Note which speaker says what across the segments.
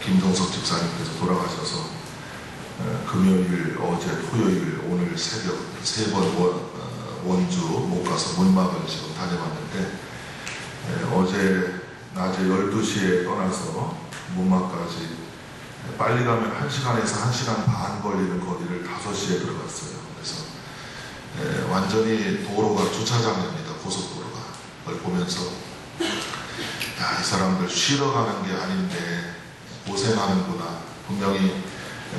Speaker 1: 김동석 집사님께서 돌아가셔서 금요일, 어제, 토요일, 오늘 새벽 세 번 원주 못 가서 문막을 지금 다녀봤는데 어제 낮에 12시에 떠나서 문막까지 빨리 가면 1시간에서 1시간 반 걸리는 거리를 5시에 들어갔어요. 그래서 완전히 도로가 주차장입니다. 고속도로가. 그걸 보면서 야, 이 사람들 쉬러 가는 게 아닌데 고생하는구나. 분명히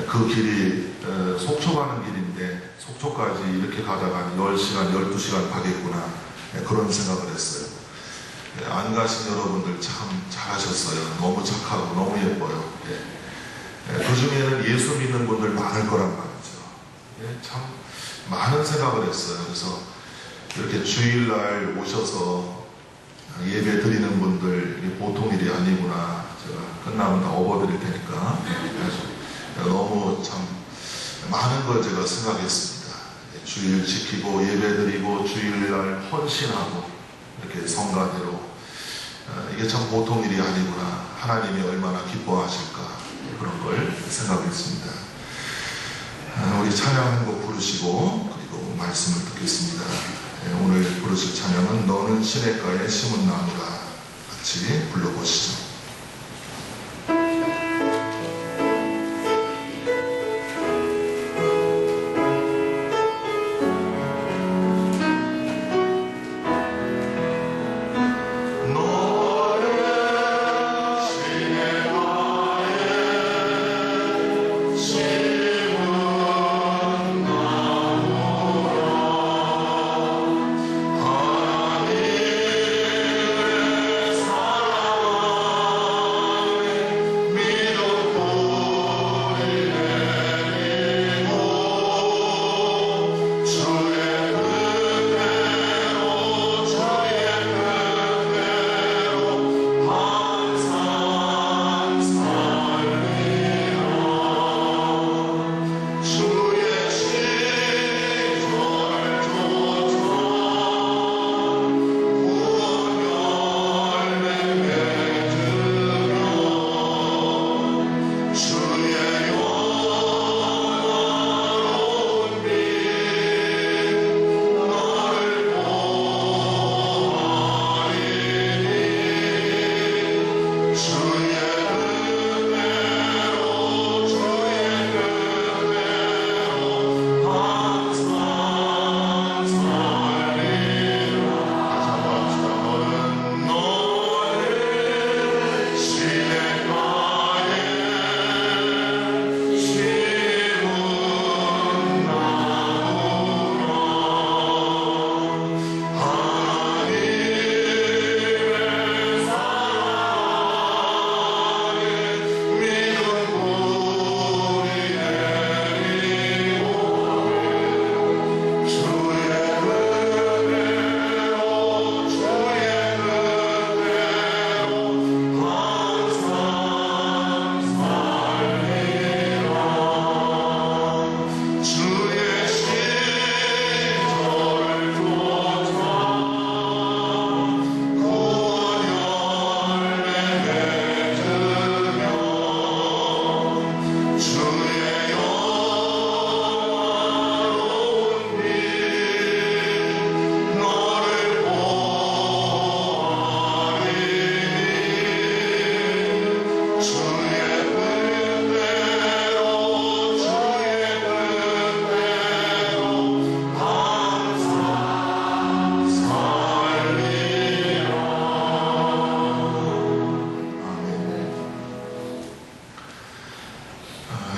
Speaker 1: 그 길이 속초 가는 길인데 속초까지 이렇게 가다가 10시간, 12시간 가겠구나. 그런 생각을 했어요. 안 가신 여러분들 참 잘하셨어요. 너무 착하고 너무 예뻐요. 그 중에는 예수 믿는 분들 많을 거란 말이죠. 참 많은 생각을 했어요. 그래서 이렇게 주일날 오셔서 예배 드리는 분들 보통 일이 아니구나. 제가 끝나면 다 업어드릴 테니까. 그래서 너무 참 많은 걸 제가 생각했습니다. 주일 지키고 예배 드리고 주일날 헌신하고 이렇게 성가대로 이게 참 보통 일이 아니구나. 하나님이 얼마나 기뻐하실까 그런 걸 생각했습니다. 우리 찬양 한 곡 부르시고 그리고 말씀을 듣겠습니다. 오늘 부르실 찬양은 너는 시냇가에 심은 나무다. 같이 불러보시죠.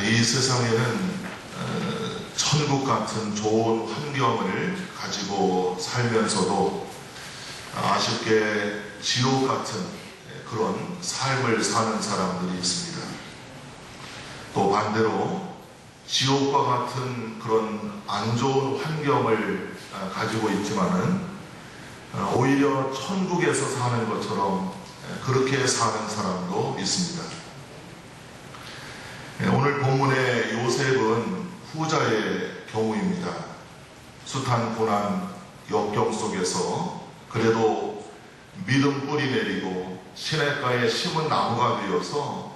Speaker 1: 이 세상에는 천국 같은 좋은 환경을 가지고 살면서도 아쉽게 지옥 같은 그런 삶을 사는 사람들이 있습니다. 또 반대로 지옥과 같은 그런 안 좋은 환경을 가지고 있지만은 오히려 천국에서 사는 것처럼 그렇게 사는 사람도 있습니다. 오늘 본문의 요셉은 후자의 경우입니다. 숱한 고난, 역경 속에서 그래도 믿음 뿌리 내리고 시냇가에 심은 나무가 되어서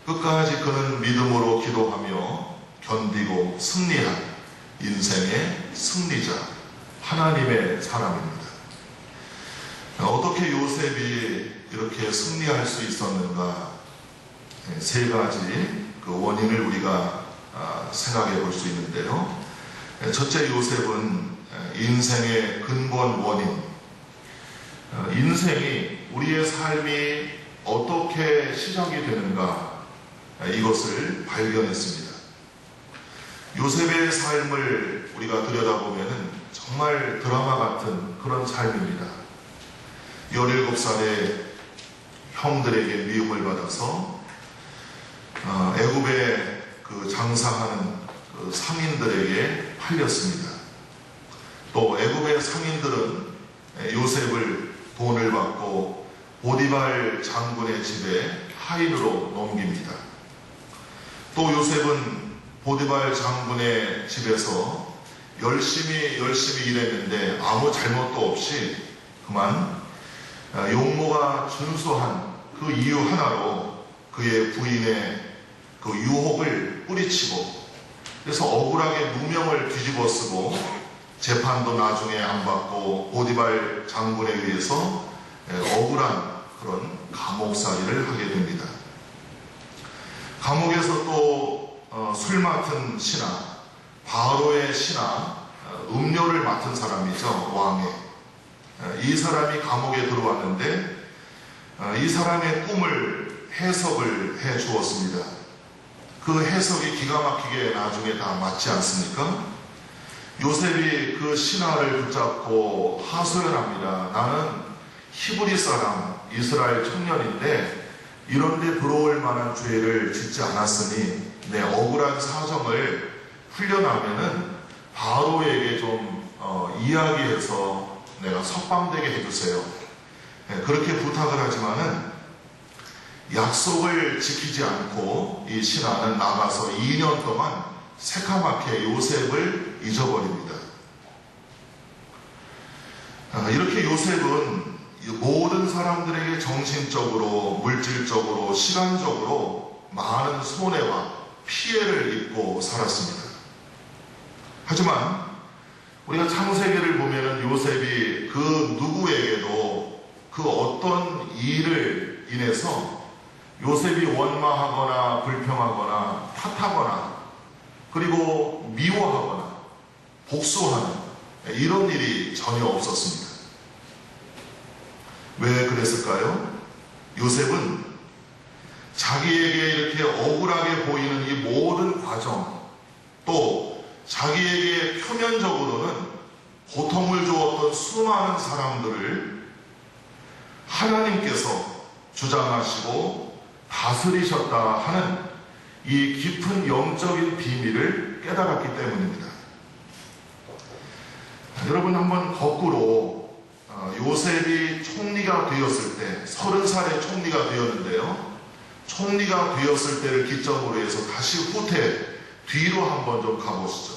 Speaker 1: 그 끝까지 그는 믿음으로 기도하며 견디고 승리한 인생의 승리자, 하나님의 사람입니다. 어떻게 요셉이 이렇게 승리할 수 있었는가? 세 가지 그 원인을 우리가 생각해 볼 수 있는데요. 첫째, 요셉은 인생의 근본 원인, 인생이, 우리의 삶이 어떻게 시작이 되는가, 이것을 발견했습니다. 요셉의 삶을 우리가 들여다보면 정말 드라마 같은 그런 삶입니다. 17살에 형들에게 미움을 받아서 애굽에 그 장사하는 그 상인들에게 팔렸습니다. 또 애굽의 상인들은 요셉을 돈을 받고 보디발 장군의 집에 하인으로 넘깁니다. 또 요셉은 보디발 장군의 집에서 열심히 일했는데 아무 잘못도 없이 그만 용모가 준수한 그 이유 하나로 그의 부인의 그 유혹을 뿌리치고, 그래서 억울하게 누명을 뒤집어쓰고 재판도 나중에 안 받고 보디발 장군에 의해서 억울한 그런 감옥살이를 하게 됩니다. 감옥에서 또 술 맡은 신하, 바로의 신하, 음료를 맡은 사람이죠, 왕의. 이 사람이 감옥에 들어왔는데 이 사람의 꿈을 해석을 해 주었습니다. 그 해석이 기가 막히게 나중에 다 맞지 않습니까? 요셉이 그 신하를 붙잡고 하소연합니다. 나는 히브리 사람, 이스라엘 청년인데 이런데 들어올 만한 죄를 짓지 않았으니 내 억울한 사정을 풀려나면은 바로에게 좀 이야기해서 내가 석방되게 해주세요. 그렇게 부탁을 하지만은 약속을 지키지 않고 이 신하는 나가서 2년 동안 새카맣게 요셉을 잊어버립니다. 이렇게 요셉은 모든 사람들에게 정신적으로, 물질적으로, 시간적으로 많은 손해와 피해를 입고 살았습니다. 하지만 우리가 창세기를 보면 요셉이 그 누구에게도 그 어떤 일을 인해서 요셉이 원망하거나 불평하거나 탓하거나 그리고 미워하거나 복수하는 이런 일이 전혀 없었습니다. 왜 그랬을까요? 요셉은 자기에게 이렇게 억울하게 보이는 이 모든 과정, 또 자기에게 표면적으로는 고통을 주었던 수많은 사람들을 하나님께서 주장하시고 다스리셨다 하는 이 깊은 영적인 비밀을 깨달았기 때문입니다. 여러분, 한번 거꾸로 요셉이 총리가 되었을 때, 30살에 총리가 되었는데요, 총리가 되었을 때를 기점으로 해서 다시 후퇴 뒤로 한번 좀 가보시죠.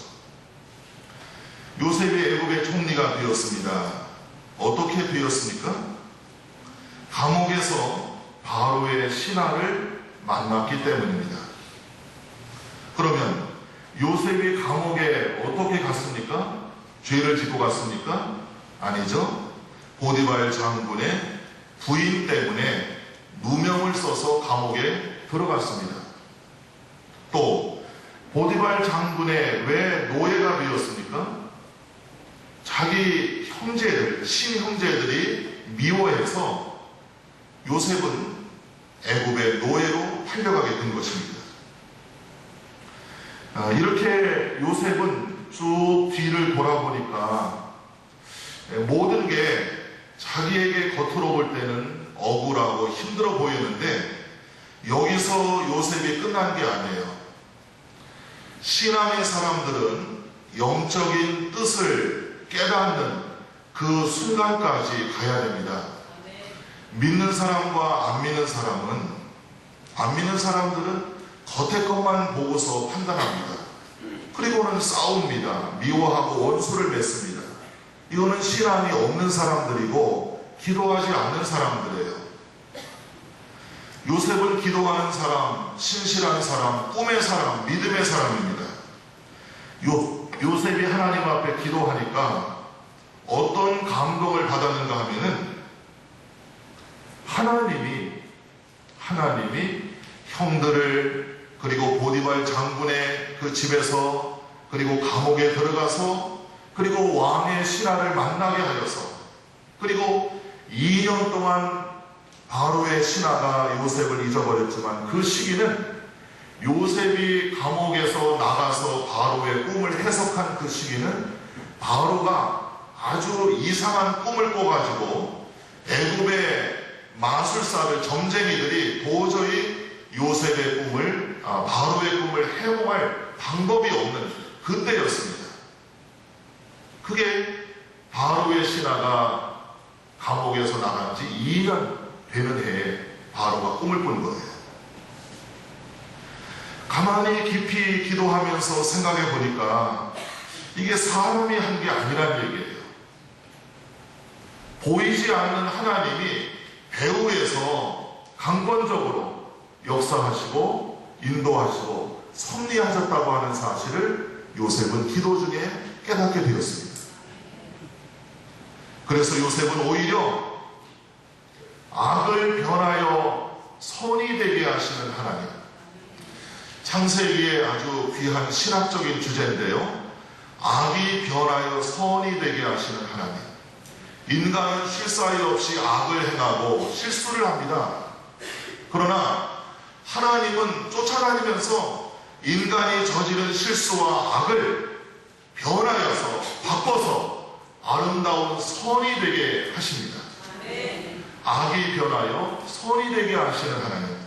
Speaker 1: 요셉이 애굽의 총리가 되었습니다. 어떻게 되었습니까? 감옥에서 바로의 신하를 만났기 때문입니다. 그러면 요셉이 감옥에 어떻게 갔습니까? 죄를 짓고 갔습니까? 아니죠. 보디발 장군의 부인 때문에 누명을 써서 감옥에 들어갔습니다. 또 보디발 장군의 왜 노예가 되었습니까? 자기 형제들, 친형제들이 미워해서 요셉은 애굽의 노예로 팔려가게 된 것입니다. 이렇게 요셉은 쭉 뒤를 돌아보니까 모든 게 자기에게 겉으로 볼 때는 억울하고 힘들어 보이는데 여기서 요셉이 끝난 게 아니에요. 신앙의 사람들은 영적인 뜻을 깨닫는 그 순간까지 가야 됩니다. 믿는 사람과 안 믿는 사람들은 겉의 것만 보고서 판단합니다. 그리고는 싸웁니다. 미워하고 원수를 맺습니다. 이거는 신앙이 없는 사람들이고 기도하지 않는 사람들이에요. 요셉은 기도하는 사람, 신실한 사람, 꿈의 사람, 믿음의 사람입니다. 요셉이 하나님 앞에 기도하니까 어떤 감동을 받았는가 하면은 하나님이 형들을, 그리고 보디발 장군의 그 집에서, 그리고 감옥에 들어가서, 그리고 왕의 신하를 만나게 하여서, 그리고 2년 동안 바로의 신하가 요셉을 잊어버렸지만, 그 시기는 요셉이 감옥에서 나가서 바로의 꿈을 해석한 그 시기는 바로가 아주 이상한 꿈을 꿔가지고 애굽의 마술사들, 점쟁이들이 도저히 요셉의 꿈을, 바로의 꿈을 해몽할 방법이 없는 그때였습니다. 그게 바로의 신하가 감옥에서 나간 지 2년 되는 해에 바로가 꿈을 꾼 거예요. 가만히 깊이 기도하면서 생각해 보니까 이게 사람이 한 게 아니란 얘기예요. 보이지 않는 하나님이 배후에서 강권적으로 역사하시고 인도하시고 섭리하셨다고 하는 사실을 요셉은 기도 중에 깨닫게 되었습니다. 그래서 요셉은 오히려 악을 변하여 선이 되게 하시는 하나님, 창세기에 아주 귀한 신학적인 주제인데요. 악이 변하여 선이 되게 하시는 하나님. 인간은 쉴 사이 없이 악을 행하고 실수를 합니다. 그러나 하나님은 쫓아다니면서 인간이 저지른 실수와 악을 변하여서 바꿔서 아름다운 선이 되게 하십니다. 악이 변하여 선이 되게 하시는 하나님.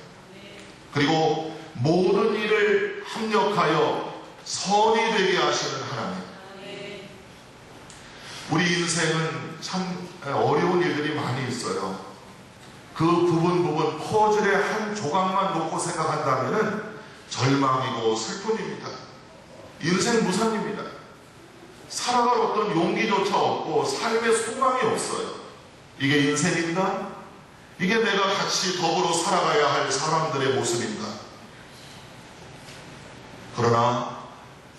Speaker 1: 그리고 모든 일을 합력하여 선이 되게 하시는 하나님. 우리 인생은 참 어려운 일들이 많이 있어요. 그 부분 퍼즐의 한 조각만 놓고 생각한다면 절망이고 슬픔입니다. 인생 무상입니다. 살아갈 어떤 용기조차 없고 삶의 소망이 없어요. 이게 인생인가? 이게 내가 같이 더불어 살아가야 할 사람들의 모습인가? 그러나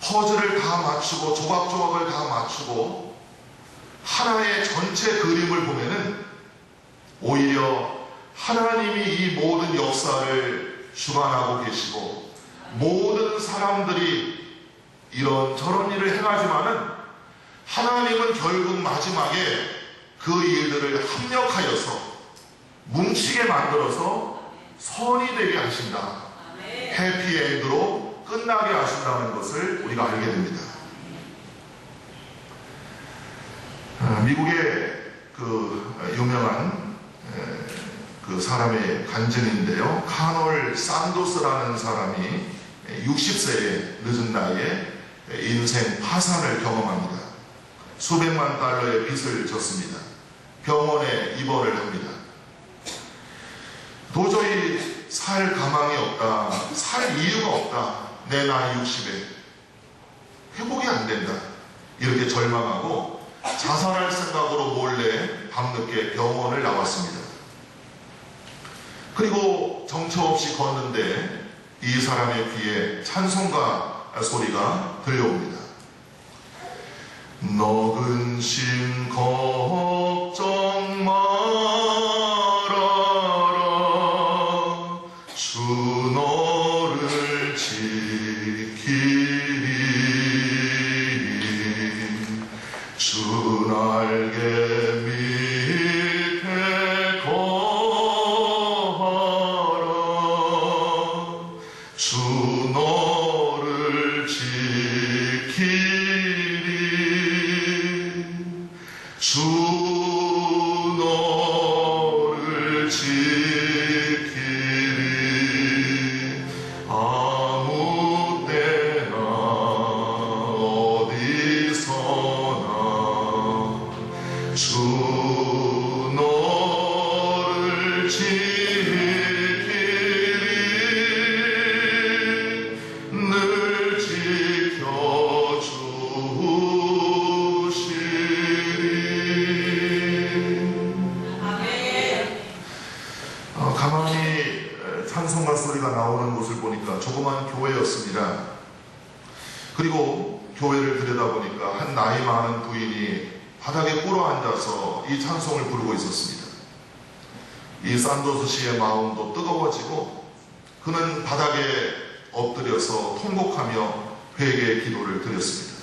Speaker 1: 퍼즐을 다 맞추고 조각조각을 다 맞추고 하나의 전체 그림을 보면은 오히려 하나님이 이 모든 역사를 주관하고 계시고 모든 사람들이 이런 저런 일을 행하지만은 하나님은 결국 마지막에 그 일들을 합력하여서 뭉치게 만들어서 선이 되게 하신다. 해피엔드로 끝나게 하신다는 것을 우리가 알게 됩니다. 미국의 그 유명한 그 사람의 간증인데요. 카놀 산도스라는 사람이 60세의 늦은 나이에 인생 파산을 경험합니다. 수백만 달러의 빚을 졌습니다. 병원에 입원을 합니다. 도저히 살 가망이 없다. 살 이유가 없다. 내 나이 60에 회복이 안 된다. 이렇게 절망하고 자살할 생각으로 몰래 밤늦게 병원을 나왔습니다. 그리고 정처 없이 걷는데 이 사람의 귀에 찬송가 소리가 들려옵니다. 너근 심 걱정 말아라. 주 너를 지키리. 주 날개 밑에 거하라. 주 너를 지키리. 주 찬송가 소리가 나오는 곳을 보니까 조그만 교회였습니다. 그리고 교회를 들여다보니까 한 나이 많은 부인이 바닥에 꿇어 앉아서 이 찬송을 부르고 있었습니다. 이 산도스 씨의 마음도 뜨거워지고 그는 바닥에 엎드려서 통곡하며 회개의 기도를 드렸습니다.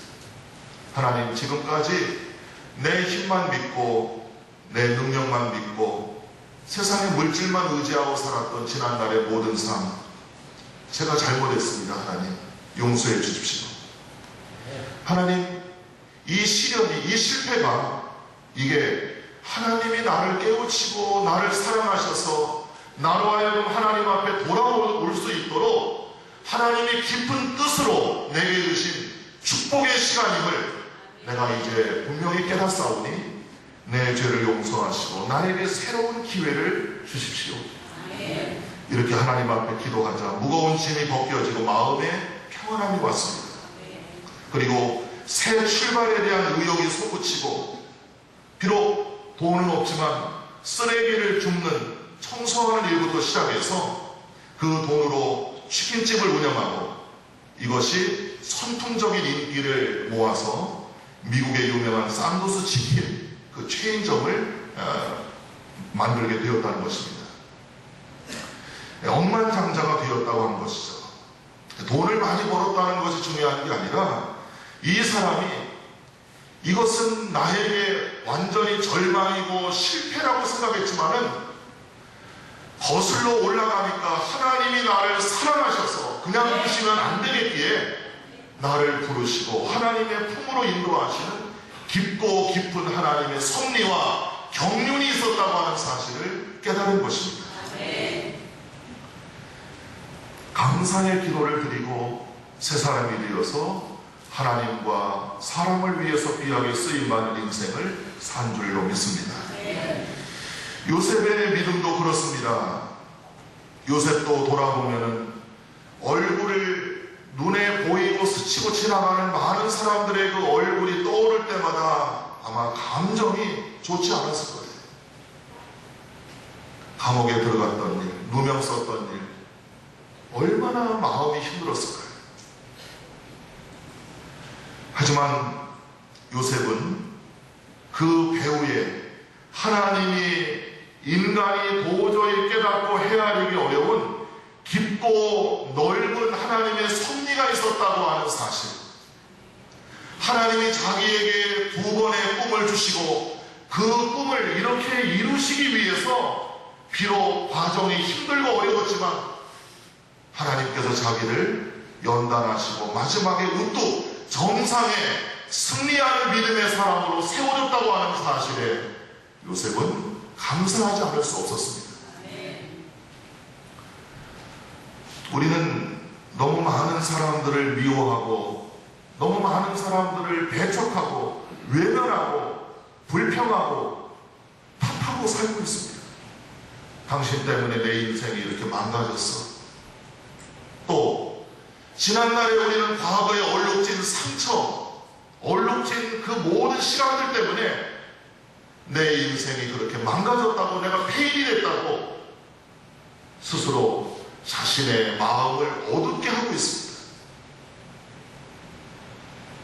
Speaker 1: 하나님, 지금까지 내 힘만 믿고 내 능력만 믿고 세상의 물질만 의지하고 살았던 지난날의 모든 삶, 제가 잘못했습니다. 하나님, 용서해 주십시오. 하나님, 이 시련이, 이 실패가 이게 하나님이 나를 깨우치고 나를 사랑하셔서 나로 하여금 하나님 앞에 돌아올 수 있도록 하나님이 깊은 뜻으로 내게 주신 축복의 시간임을 내가 이제 분명히 깨닫사오니 내 죄를 용서하시고 나에게 새로운 기회를 주십시오. 이렇게 하나님 앞에 기도하자 무거운 짐이 벗겨지고 마음에 평안함이 왔습니다. 그리고 새 출발에 대한 의욕이 솟구치고 비록 돈은 없지만 쓰레기를 줍는 청소하는 일부터 시작해서 그 돈으로 치킨집을 운영하고 이것이 선풍적인 인기를 모아서 미국의 유명한 산도스 치킨 그 체인점을 만들게 되었다는 것입니다. 억만장자가 되었다고 하는 것이죠. 돈을 많이 벌었다는 것이 중요한 게 아니라 이 사람이 이것은 나에게 완전히 절망이고 실패라고 생각했지만은 거슬러 올라가니까 하나님이 나를 사랑하셔서 그냥 두시면 안 되겠기에 나를 부르시고 하나님의 품으로 인도하시는 깊고 깊은 하나님의 섭리와 경륜이 있었다고 하는 사실을 깨달은 것입니다. 감사의 기도를 드리고 새 사람이 되어서 하나님과 사람을 위해서 귀하게 쓰임받는 인생을 산 줄로 믿습니다. 요셉의 믿음도 그렇습니다. 요셉도 돌아보면은 얼굴을 눈에 보이고 스치고 지나가는 많은 사람들의 그 얼굴이 떠오를 때마다 아마 감정이 좋지 않았을 거예요. 감옥에 들어갔던 일, 누명 썼던 일, 얼마나 마음이 힘들었을까요? 하지만 요셉은 그 배후에 하나님이 인간이 도저히 깨닫고 헤아리기 어려운 깊고 넓은 하나님의 섭리가 있었다고 하는 사실, 하나님이 자기에게 두 번의 꿈을 주시고 그 꿈을 이렇게 이루시기 위해서 비록 과정이 힘들고 어려웠지만 하나님께서 자기를 연단하시고 마지막에 우뚝 정상에 승리하는 믿음의 사람으로 세워줬다고 하는 사실에 요셉은 감사하지 않을 수 없었습니다. 우리는 너무 많은 사람들을 미워하고 너무 많은 사람들을 배척하고 외면하고 불평하고 탓하고 살고 있습니다. 당신 때문에 내 인생이 이렇게 망가졌어. 또 지난날에 우리는 과거에 얼룩진 상처, 얼룩진 그 모든 시간들 때문에 내 인생이 그렇게 망가졌다고, 내가 폐인이 됐다고 스스로 자신의 마음을 어둡게 하고 있습니다.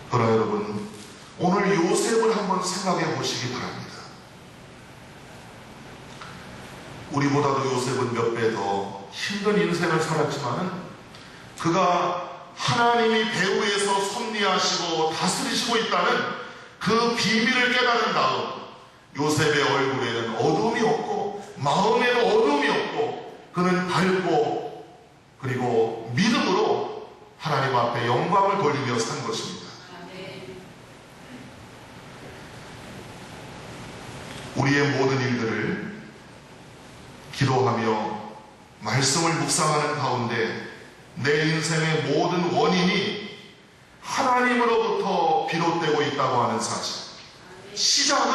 Speaker 1: 그러나 여러분, 오늘 요셉을 한번 생각해 보시기 바랍니다. 우리보다도 요셉은 몇 배 더 힘든 인생을 살았지만은 그가 하나님이 배후에서 섭리하시고 다스리시고 있다는 그 비밀을 깨달은 다음 요셉의 얼굴에는 어둠이 없고 마음에도 어둠이 없고 그는 밝고 그리고 믿음으로 하나님 앞에 영광을 돌리며 산 것입니다. 우리의 모든 일들을 기도하며 말씀을 묵상하는 가운데 내 인생의 모든 원인이 하나님으로부터 비롯되고 있다고 하는 사실, 시작은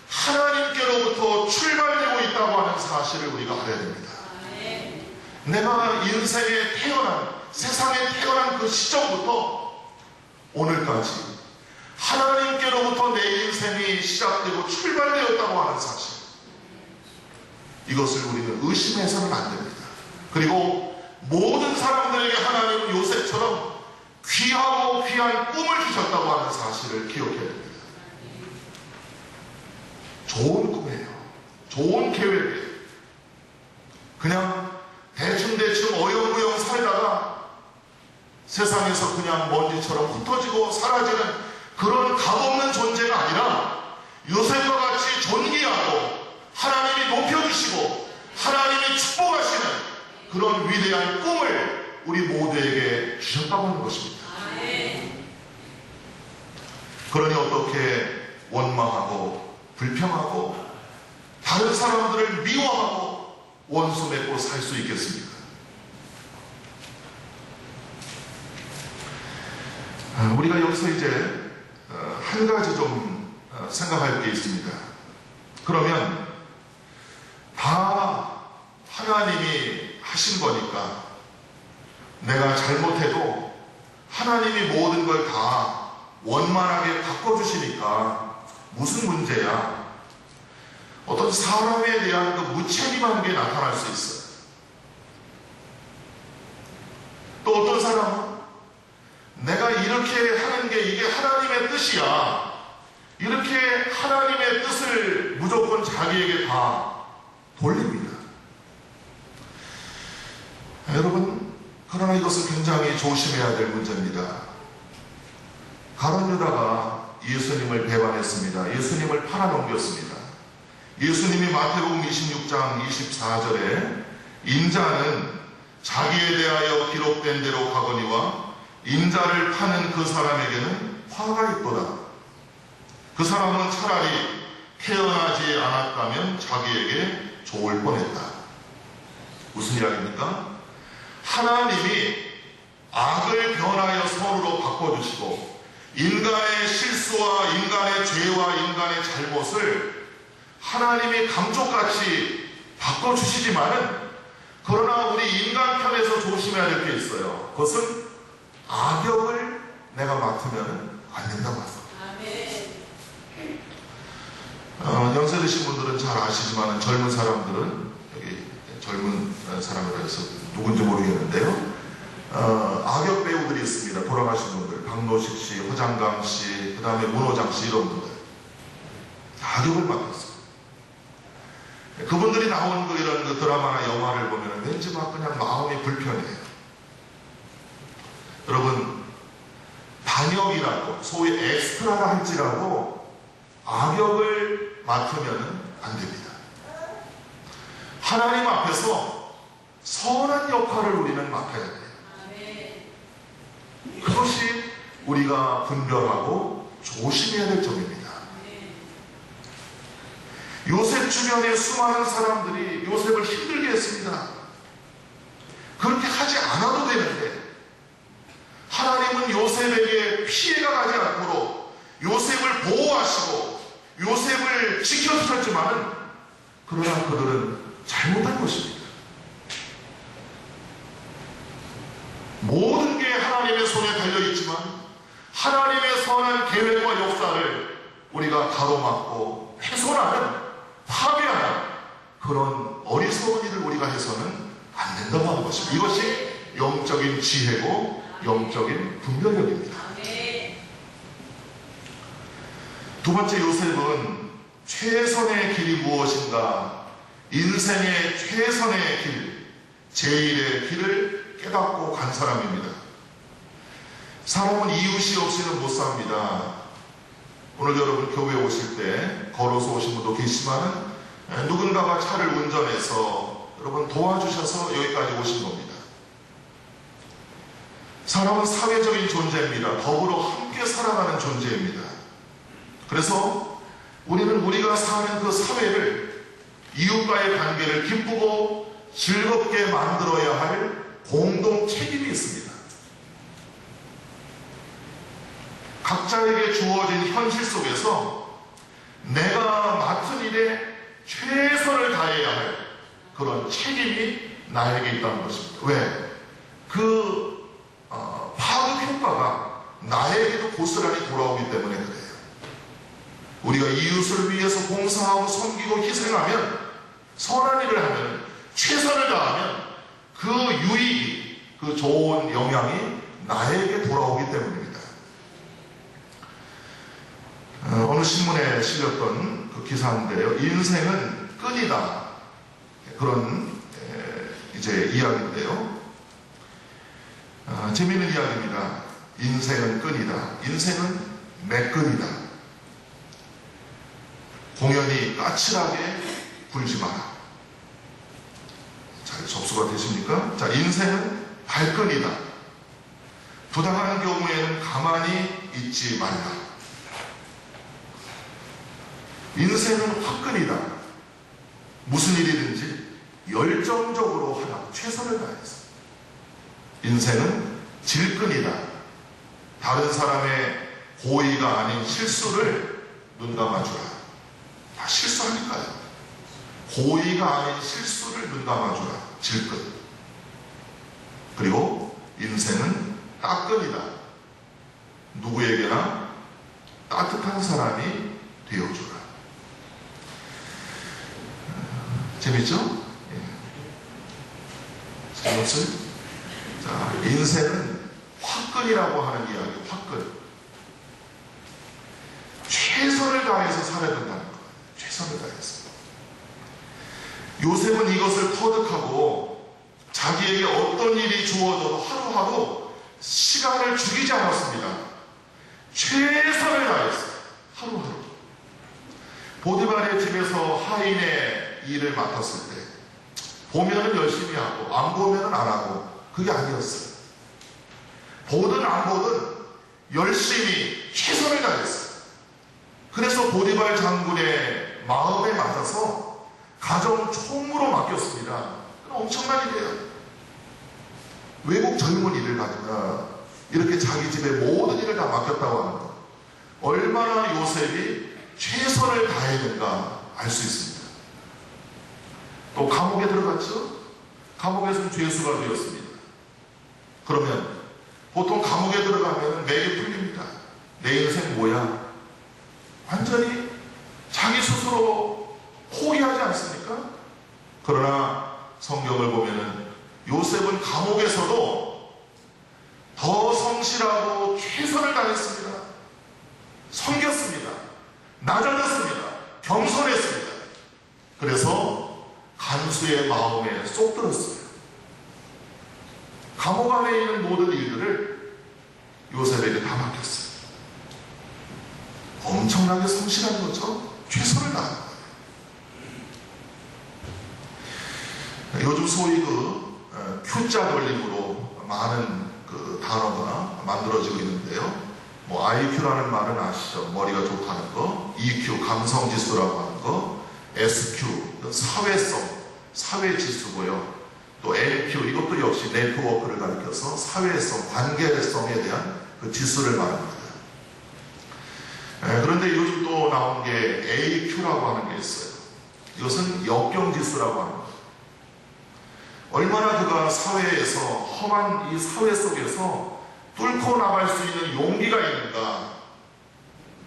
Speaker 1: 하나님께로부터 출발되고 있다고 하는 사실을 우리가 알아야 됩니다. 내가 인생에 태어난, 세상에 태어난 그 시점부터 오늘까지 하나님께로부터 내 인생이 시작되고 출발되었다고 하는 사실, 이것을 우리는 의심해서는 안 됩니다. 그리고 모든 사람들에게 하나님은 요셉처럼 귀하고 귀한 꿈을 주셨다고 하는 사실을 기억해야 됩니다. 좋은 꿈이에요. 좋은 계획이에요. 그냥 대충대충 어영부영 살다가 세상에서 그냥 먼지처럼 흩어지고 사라지는 그런 값없는 존재가 아니라 요셉과 같이 존귀하고 하나님이 높여주시고 하나님이 축복하시는 그런 위대한 꿈을 우리 모두에게 주셨다고 하는 것입니다. 그러니 어떻게 원망하고 불평하고 다른 사람들을 미워하고 원수 맺고 살 수 있겠습니까? 우리가 여기서 이제 한 가지 좀 생각할 게 있습니다. 그러면 다 하나님이 하신 거니까 내가 잘못해도 하나님이 모든 걸 다 원만하게 바꿔주시니까 무슨 문제야? 어떤 사람에 대한 그 무책임한 게 나타날 수 있어요. 또 어떤 사람은 내가 이렇게 하는 게 이게 하나님의 뜻이야. 이렇게 하나님의 뜻을 무조건 자기에게 다 돌립니다. 여러분, 그러나 이것은 굉장히 조심해야 될 문제입니다. 가룟 유다가 예수님을 배반했습니다. 예수님을 팔아넘겼습니다. 예수님이 마태복음 26장 24절에 인자는 자기에 대하여 기록된 대로 가거니와 인자를 파는 그 사람에게는 화가 있도다. 그 사람은 차라리 태어나지 않았다면 자기에게 좋을 뻔했다. 무슨 이야기입니까? 하나님이 악을 변하여 선으로 바꿔주시고 인간의 실수와 인간의 죄와 인간의 잘못을 하나님이 감쪽같이 바꿔주시지만은 그러나 우리 인간 편에서 조심해야 될 게 있어요. 그것은 악역을 내가 맡으면 안 된다고 합니다. 연세 드신 분들은 잘 아시지만 젊은 사람들은 여기 젊은 사람이라 해서 누군지 모르겠는데요. 악역 배우들이 있습니다. 돌아가신 분들, 박노식 씨, 허장강 씨, 그 다음에 문호장 씨 이런 분들 악역을 맡았어요. 그분들이 나온 이런 드라마나 영화를 보면 왠지 막 그냥 마음이 불편해요. 여러분, 반역이라고 소위 엑스트라라 할지라도 악역을 맡으면 안 됩니다. 하나님 앞에서 선한 역할을 우리는 맡아야 돼요. 그것이 우리가 분별하고 조심해야 될 점입니다. 요셉 주변의 수많은 사람들이 요셉을 힘들게 했습니다. 그렇게 하지 않아도 되는데 하나님은 요셉에게 피해가 가지 않도록 요셉을 보호하시고 요셉을 지켜주셨지만은 그러나 그들은 잘못한 것입니다. 모든 게 하나님의 손에 달려있지만 하나님의 선한 계획과 역사를 우리가 가로막고 훼손하는 파괴하는 그런 어리석은 일을 우리가 해서는 안 된다고 하는 것입니다. 이것이 영적인 지혜고 영적인 분별력입니다. 두 번째, 요셉은 최선의 길이 무엇인가, 인생의 최선의 길, 제1의 길을 깨닫고 간 사람입니다. 사람은 이웃이 없이는 못 삽니다. 오늘 여러분 교회 오실 때 걸어서 오신 분도 계시지만 누군가가 차를 운전해서 여러분 도와주셔서 여기까지 오신 겁니다. 사람은 사회적인 존재입니다. 더불어 함께 살아가는 존재입니다. 그래서 우리는 우리가 사는 그 사회를, 이웃과의 관계를 기쁘고 즐겁게 만들어야 할 공동 책임이 있습니다. 각자에게 주어진 현실 속에서 내가 맡은 일에 최선을 다해야 할 그런 책임이 나에게 있다는 것입니다. 왜? 그 파급 효과가 나에게도 고스란히 돌아오기 때문에 그래요. 우리가 이웃을 위해서 봉사하고 섬기고 희생하면, 선한 일을 하면, 최선을 다하면 그 유익이, 그 좋은 영향이 나에게 돌아오기 때문입니다. 어느 신문에 실렸던 그 기사인데요. 인생은 끈이다. 그런 이제 이야기인데요. 재미있는 이야기입니다. 인생은 끈이다. 인생은 매끈이다. 공연히 까칠하게 굴지 마라. 잘 접수가 되십니까? 자, 인생은 발끈이다. 부당한 경우에는 가만히 있지 말라. 인생은 화끈이다. 무슨 일이든지 열정적으로 하라. 최선을 다해서. 인생은 질끈이다. 다른 사람의 고의가 아닌 실수를 눈감아주라. 다 실수하니까요. 고의가 아닌 실수를 눈감아주라. 질끈. 그리고 인생은 따끈이다. 누구에게나 따뜻한 사람이 되어주라. 재밌죠? 예. 재밌어요? 자, 인생은 화끈이라고 하는 이야기, 화끈. 최선을 다해서 살아야 된다는 거예요. 최선을 다해서. 요셉은 이것을 터득하고 자기에게 어떤 일이 주어져도 하루하루 시간을 죽이지 않았습니다. 최선을 다했어요. 하루하루. 보디발의 집에서 하인의 일을 맡았을 때 보면은 열심히 하고 안 보면은 안 하고 그게 아니었어요. 보든 안 보든 열심히 최선을 다했어요. 그래서 보디발 장군의 마음에 맞아서 가정 총무로 맡겼습니다. 엄청난 일이에요. 외국 젊은이들 가지나 이렇게 자기 집의 모든 일을 다 맡겼다고 하는 것. 얼마나 요셉이 최선을 다했는가 알 수 있습니다. 또 감옥에 들어갔죠? 감옥에서 죄수가 되었습니다. 그러면 보통 감옥에 들어가면 맥이 풀립니다. 내 인생 뭐야? 완전히 자기 스스로 포기하지 않습니까? 그러나 성경을 보면은 요셉은 감옥에서도 더 성실하고 최선을 다했습니다. 섬겼습니다. 낮아졌습니다. 겸손했습니다. 그래서 간수의 마음에 쏙 들었어요. 감옥 안에 있는 모든 일들을 요셉에게 다 맡겼어요. 엄청나게 성실한 거죠. 최선을 다한 거예요. 요즘 소위 Q자 돌림으로 많은 그 단어가 만들어지고 있는데요. 뭐 IQ라는 말은 아시죠? 머리가 좋다는 거, EQ 감성지수라고 하는 거, SQ 사회성, 사회지수고요. 또 NQ 이것도 역시 네트워크를 가리켜서 사회성, 관계성에 대한 그 지수를 말합니다. 그런데 요즘 또 나온 게 AQ라고 하는 게 있어요. 이것은 역경지수라고 하는 거예요. 얼마나 그가 사회에서 험한 이 사회 속에서 뚫고 나갈 수 있는 용기가 있는가.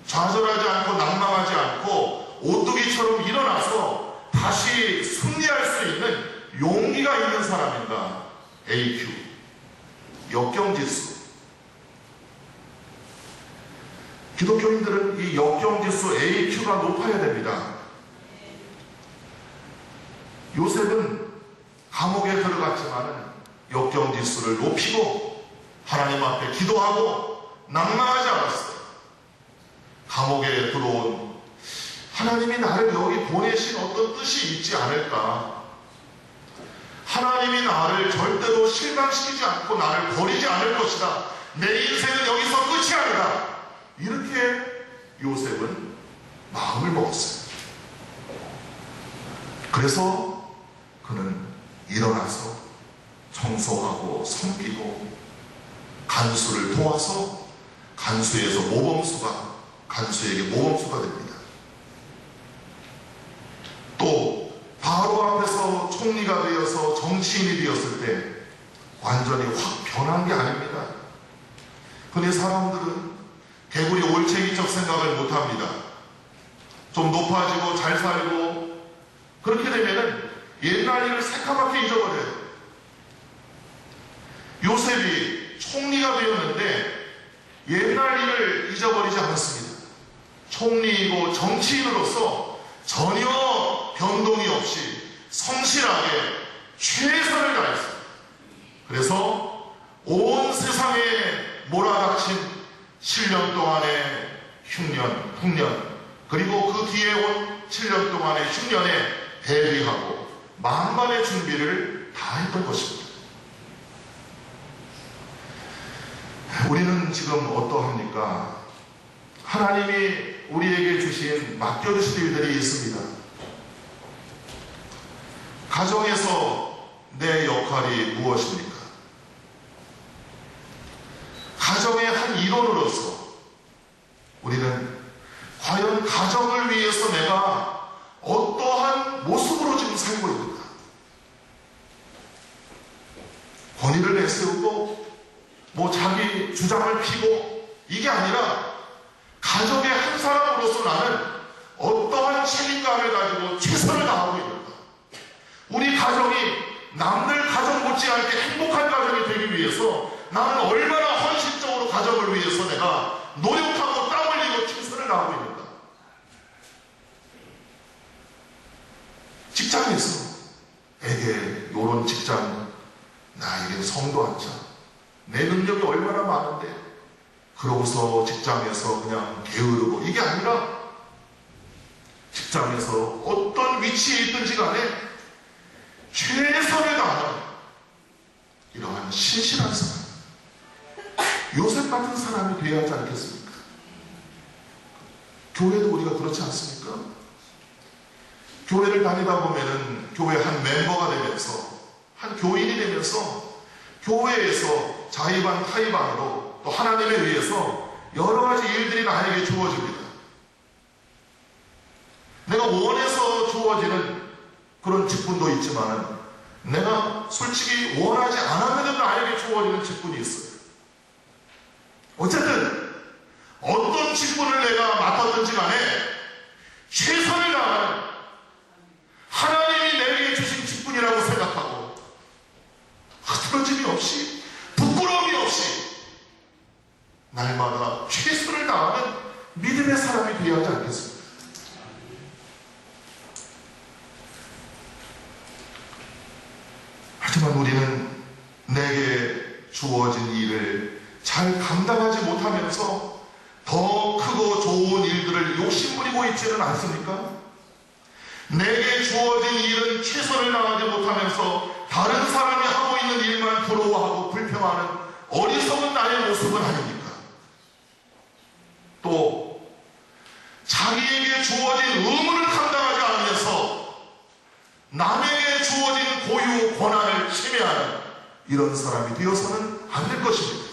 Speaker 1: 좌절하지 않고 낙망하지 않고 오뚜기처럼 일어나서 다시 승리할 수 있는 용기가 있는 사람인가. AQ 역경지수. 기독교인들은 이 역경지수 AQ가 높아야 됩니다. 요셉은 감옥에 들어갔지만 역경지수를 높이고 하나님 앞에 기도하고 낭망하지 않았어요. 감옥에 들어온 하나님이 나를 여기 보내신 어떤 뜻이 있지 않을까. 하나님이 나를 절대로 실망시키지 않고 나를 버리지 않을 것이다. 내 인생은 여기서 끝이 아니다. 이렇게 요셉은 마음을 먹었어요. 그래서 그는 일어나서 청소하고 섬기고 간수를 도와서 간수에게 모범수가 됩니다. 또 바로 앞에서 총리가 되어서 정치인이 되었을 때 완전히 확 변한 게 아닙니다. 근데 사람들은 개구리 올챙이적 생각을 못합니다. 좀 높아지고 잘 살고 그렇게 되면은 옛날 일을 새카맣게 잊어버려요. 요셉이 총리가 되었는데 옛날 일을 잊어버리지 않았습니다. 총리이고 정치인으로서 전혀 변동이 없이 성실하게 최선을 다했습니다. 그래서 온 세상에 몰아닥친 7년 동안의 흉년, 풍년, 그리고 그 뒤에 온 7년 동안의 흉년에 대비하고 만반의 준비를 다 했던 것입니다. 우리는 지금 어떠합니까? 하나님이 우리에게 주신 맡겨주신 일들이 있습니다. 가정에서 내 역할이 무엇입니까? 가정의 한 일원으로서 우리는 과연 가정을 위해서 내가 어떠한 모습으로 지금 살고 있는가? 권위를 내세우고 자기 주장을 피고 이게 아니라 가족의 한 사람으로서 나는 어떠한 책임감을 가지고 최선을 다하고 있는가? 우리 가정이 남들 가정 못지않게 행복한 가정이 되기 위해서 나는 얼마나 헌신적으로 가정을 위해서 내가 노력하고 땀 흘리고 최선을 다하고 있는가? 직장에서 에게 요런 직장 나에겐 성도 한 자, 내 능력이 얼마나 많은데 그러고서 직장에서 그냥 게으르고 이게 아니라 직장에서 어떤 위치에 있든지 간에 최선을 다하는 이러한 신실한 사람, 요셉 같은 사람이 되어야 하지 않겠습니까? 교회도 우리가 그렇지 않습니까? 교회를 다니다 보면은 교회 한 멤버가 되면서 한 교인이 되면서 교회에서 자의반 타의반으로 또 하나님에 의해서 여러 가지 일들이 나에게 주어집니다. 내가 원해서 주어지는 그런 직분도 있지만 내가 솔직히 원하지 않았는데도 나에게 주어지는 직분이 있어요. 어쨌든 어떤 직분을 내가 맡았든지 간에 최선을 다하는 하나님이 내게 주신 직분이라고 생각하고 흐트러짐이 없이 부끄러움이 없이 날마다 최선을 다하는 믿음의 사람이 되어야 하지 않겠습니까? 하지만 우리는 내게 주어진 일을 잘 감당하지 못하면서 더 크고 좋은 일들을 욕심부리고 있지는 않습니까? 내게 주어진 일은 최선을 다하지 못하면서 다른 사람이 하고 있는 일만 부러워하고 불평하는 어리석은 나의 모습은 아닙니까? 또 자기에게 주어진 의무를 감당하지 않으면서 남에게 주어진 고유 권한을 침해하는 이런 사람이 되어서는 안 될 것입니다.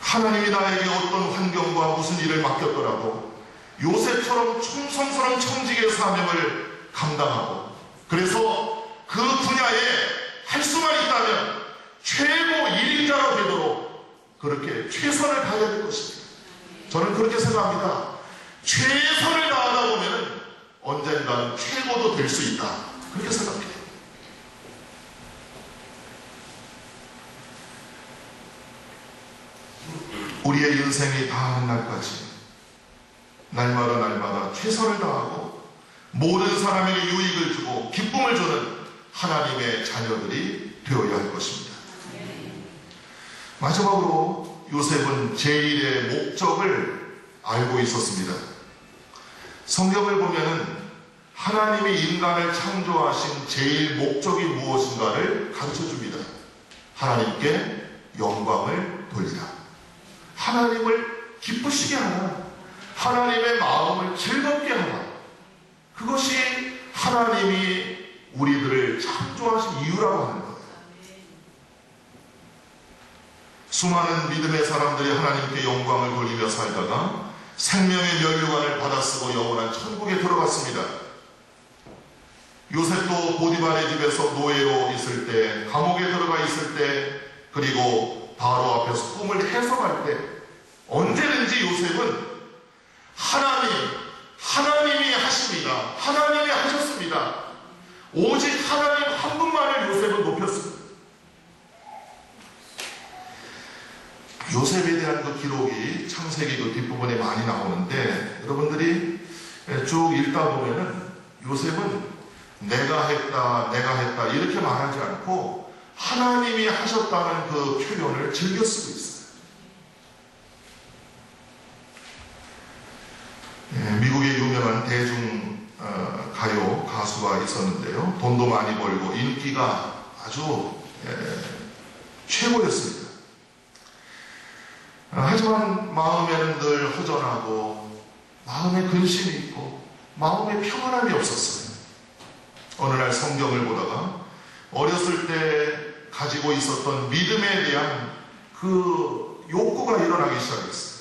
Speaker 1: 하나님이 나에게 어떤 환경과 무슨 일을 맡겼더라도 요셉처럼 충성스러운 청지기의 사명을 감당하고 그래서 그 분야에 할 수만 있다면 최고 1인자가 되도록 그렇게 최선을 다해야 될 것입니다. 저는 그렇게 생각합니다. 최선을 다하다 보면 언젠간 최고도 될 수 있다. 그렇게 생각해요. 우리의 인생이 다하는 날까지 날마다 최선을 다하고 모든 사람에게 유익을 주고 기쁨을 주는 하나님의 자녀들이 되어야 할 것입니다. 마지막으로 요셉은 제1의 목적을 알고 있었습니다. 성경을 보면은 하나님이 인간을 창조하신 제1 목적이 무엇인가를 가르쳐줍니다. 하나님께 영광을 돌리라. 하나님을 기쁘시게 하라. 하나님의 마음을 즐겁게 하라. 그것이 하나님이 우리들을 창조하신 이유라고 하는 거예요. 수많은 믿음의 사람들이 하나님께 영광을 돌리며 살다가 생명의 면류관을 받아쓰고 영원한 천국에 들어갔습니다. 요셉도 보디발의 집에서 노예로 있을 때, 감옥에 들어가 있을 때, 그리고 바로 앞에서 꿈을 해석할 때 언제든지 요셉은 하나님이 하십니다. 하나님이 하셨습니다. 오직 하나님 한 분만을 요셉은 높였습니다. 요셉에 대한 그 기록이 창세기 그 뒷부분에 많이 나오는데, 여러분들이 쭉 읽다 보면은 요셉은 내가 했다 이렇게 말하지 않고 하나님이 하셨다는 그 표현을 즐겨 쓰고 있어요. 미국의 유명한 대중 가요 가수가 있었는데요. 돈도 많이 벌고 인기가 아주 최고였습니다. 하지만 마음에는 늘 허전하고 마음에 근심이 있고 마음에 평안함이 없었어요. 어느 날 성경을 보다가 어렸을 때 가지고 있었던 믿음에 대한 그 욕구가 일어나기 시작했어요.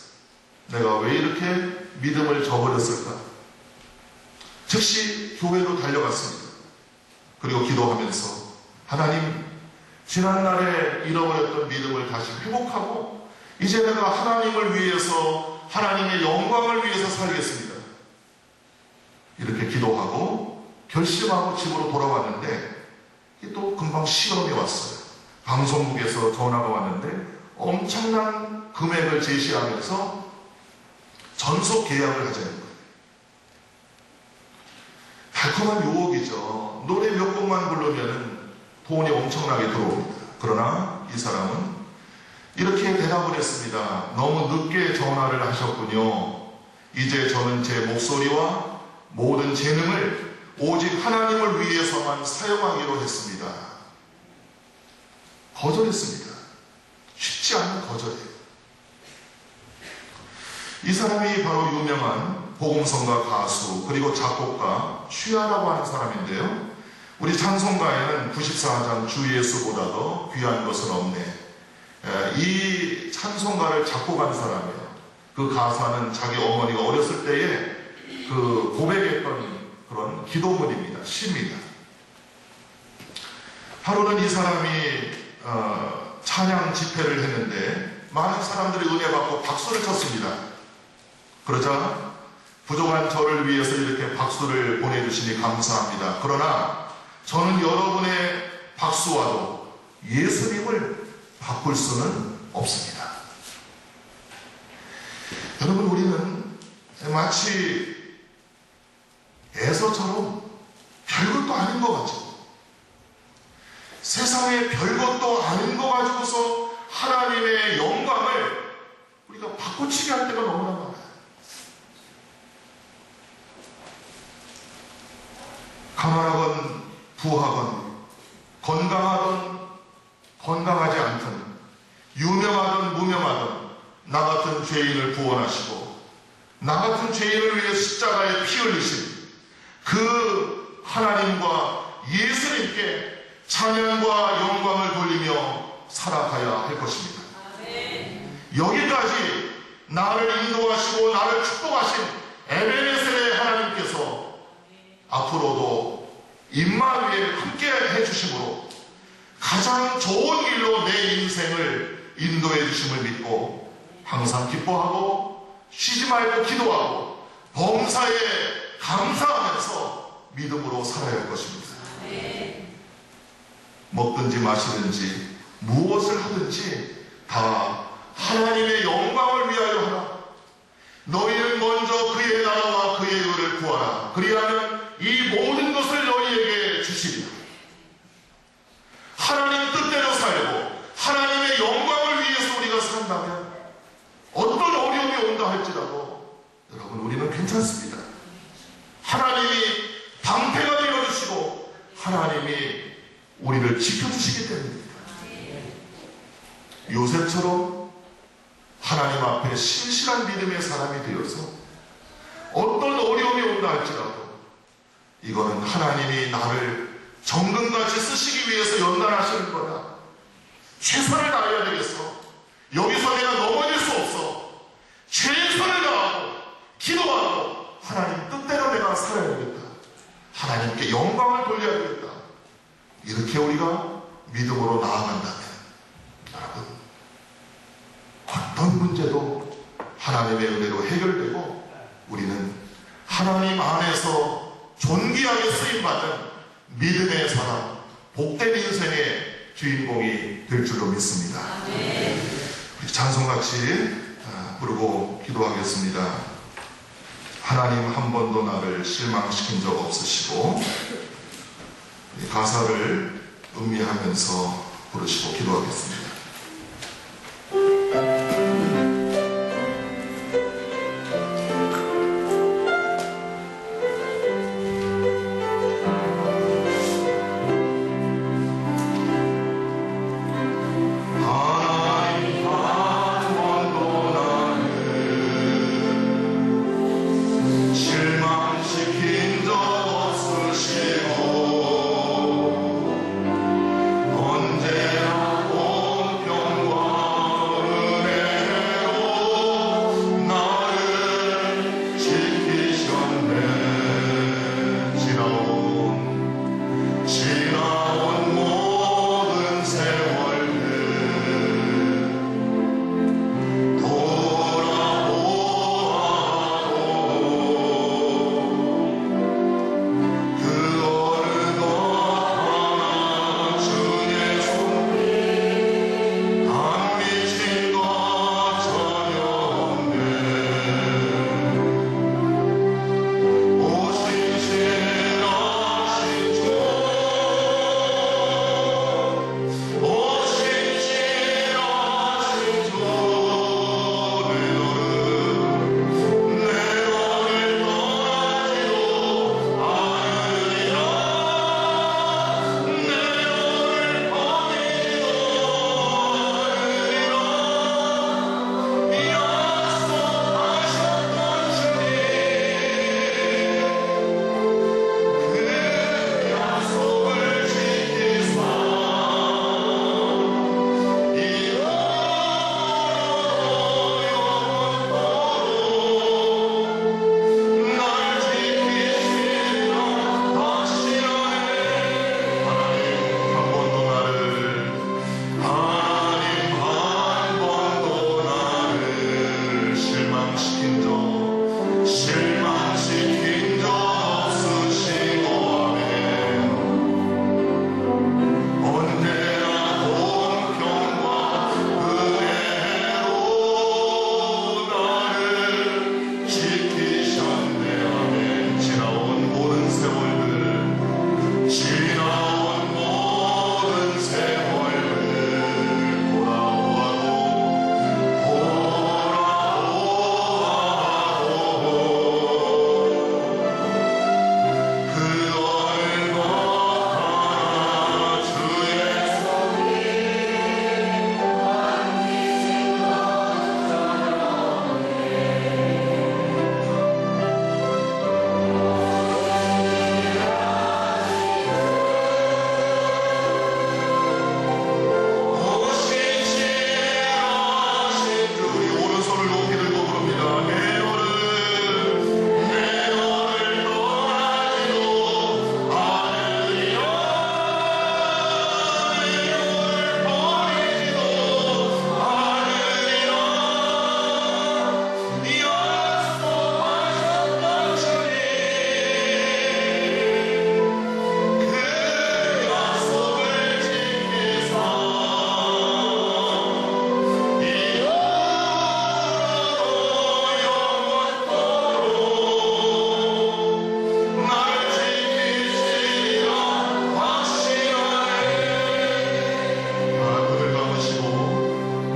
Speaker 1: 내가 왜 이렇게 믿음을 저버렸을까? 즉시 교회로 달려갔습니다. 그리고 기도하면서 하나님, 지난날에 잃어버렸던 믿음을 다시 회복하고 이제 내가 하나님을 위해서, 하나님의 영광을 위해서 살겠습니다. 이렇게 기도하고 결심하고 집으로 돌아왔는데 또 금방 시험이 왔어요. 방송국에서 전화가 왔는데 엄청난 금액을 제시하면서 전속 계약을 하자는 거예요. 달콤한 유혹이죠. 노래 몇 곡만 부르면 돈이 엄청나게 들어옵니다. 그러나 이 사람은 이렇게 대답을 했습니다. 너무 늦게 전화를 하셨군요. 이제 저는 제 목소리와 모든 재능을 오직 하나님을 위해서만 사용하기로 했습니다. 거절했습니다. 쉽지 않은 거절이에요. 이 사람이 바로 유명한 복음성가 가수 그리고 작곡가 쉬야라고 하는 사람인데요. 우리 찬송가에는 94장 주 예수보다 더 귀한 것은 없네. 이 찬송가를 작곡한 사람이에요. 그 가사는 자기 어머니가 어렸을 때에 그 고백했던 그런 기도문입니다. 시입니다. 하루는 이 사람이 찬양 집회를 했는데 많은 사람들이 은혜 받고 박수를 쳤습니다. 그러자 부족한 저를 위해서 이렇게 박수를 보내주시니 감사합니다. 그러나 저는 여러분의 박수와도 예수님을 바꿀 수는 없습니다. 여러분, 우리는 마치 에서처럼 별것도 아닌 거 가지고, 세상에 별것도 아닌 거 가지고서 하나님의 영광을 우리가 바꿔치기 할 때가 너무나 많아요. 가난하건 부하건, 건강하던 건강하지 않던, 유명하던 무명하던 나 같은 죄인을 구원하시고 나 같은 죄인을 위해 십자가에 피 흘리신 그 하나님과 예수님께 찬양과 영광을 돌리며 살아가야 할 것입니다. 여기까지 나를 인도하시고 나를 축복하신 에베네셀의 하나님께서 앞으로도 임마누엘 함께 해주심으로 가장 좋은 길로 내 인생을 인도해 주심을 믿고 항상 기뻐하고 쉬지 말고 기도하고 범사에 감사하면서 믿음으로 살아야 할 것입니다. 먹든지 마시든지 무엇을 하든지 다 하나님의 영광을 위하여 하라. 너희는 먼저 그의 나라와 그의 의를 구하라. 그리하면 이 모든 것을 너희에게 주시리라. 하나님 뜻대로 살고 하나님의 영광을 위해서 우리가 산다면 어떤 어려움이 온다 할지라도 여러분, 우리는 괜찮습니다. 하나님이 방패가 되어주시고 하나님이 우리를 지켜주시기 때문입니다. 요셉처럼 하나님 앞에 신실한 믿음의 사람이 되어서 어떤 어려움이 온다 할지라도 이거는 하나님이 나를 정금같이 쓰시기 위해서 연단하시는 거다. 최선을 다해야 되겠어. 여기서 내가 넘어질 수 없어. 최선을 다하고 기도하고 하나님 뜻대로 내가 살아야 되겠다. 하나님께 영광을 돌려야 되겠다. 이렇게 우리가 믿음으로 나아간다면 여러분, 어떤 문제도 하나님의 은혜로 해결되고 우리는 하나님 안에서 존귀하게 쓰임받는 믿음의 사람, 복된 인생의 주인공이 될 줄로 믿습니다. 우리 찬송같이 부르고 기도하겠습니다. 하나님 한 번도 나를 실망시킨 적 없으시고, 가사를 음미하면서 부르시고 기도하겠습니다.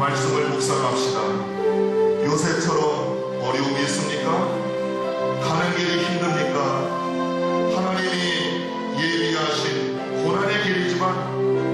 Speaker 2: 말씀을 묵상합시다. 요새처럼 어려움이 있습니까? 가는 길이 힘듭니까? 하나님이 예비하신 고난의 길이지만